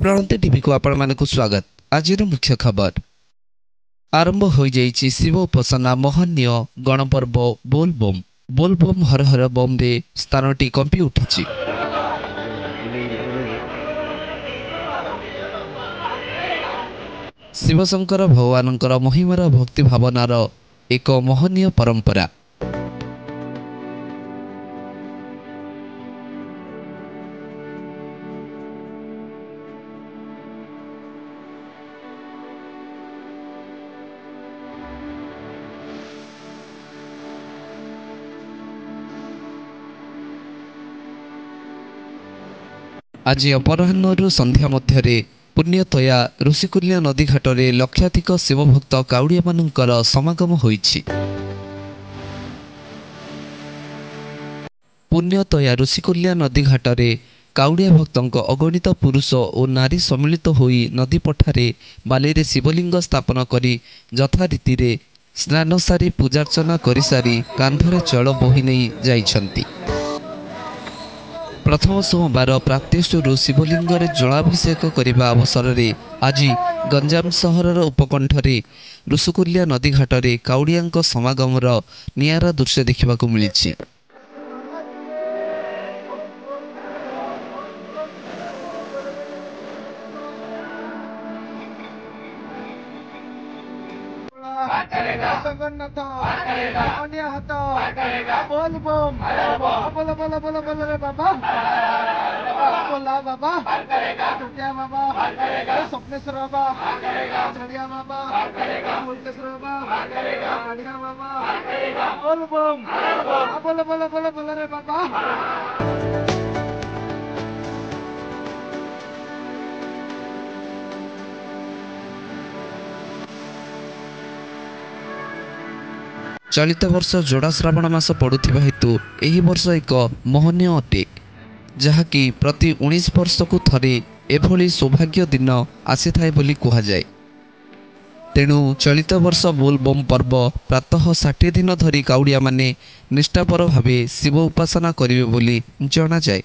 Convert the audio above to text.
प्रणांति TV को आपण मानक स्वागत। आज मुख्य खबर आरंभ हो जाइछि शिव उपासना महनीय गणपर्व बोलबम। बोलबम हर हर बम रे स्थानटी कंपी उठिछि। शिवशंकर भगवानंकर महिमार भक्ति भावनार एक महनीय परंपरा। आज अपराह्न संध्या मध्य पुण्यतया ऋषिकुल्या नदी घाटरे लक्षाधिक शिवभक्त काउड़िया मानकर समागम होइछि। पुण्यतया ऋषिकुल्या नदी घाटरे काउड़िया भक्तों अगणित पुरुष और नारी सम्मिलित होई नदी पठारे बाली शिवलिंग स्थापन करी यथारीति स्नान सारी पूजार्चना करि सारी कांधरे चल बोही नहीं जाइछंती। प्रथम सोमवार प्रातःरू शिवलिंग जलाभिषेक करने अवसर में आज गंजाम सहर उपकंठरे ऋषिकुल्या नदी घाटरे काउड़िया समागमर नियारा दृश्य देखा मिली। चलित वर्ष जोड़ा श्रावण मास पड़ुथिबा हेतु एही वर्ष एक महनीय अटे, जहाँकि प्रति 19 वर्ष को थरे एभली सौभाग्य दिन आसी थाए बोली कहा जाए। तेणु चलित वर्ष बोलबम पर्व प्रातः 60 दिन धरी काउड़िया माने निष्ठापर भावे शिव उपासना करिवे बोली जना जाए।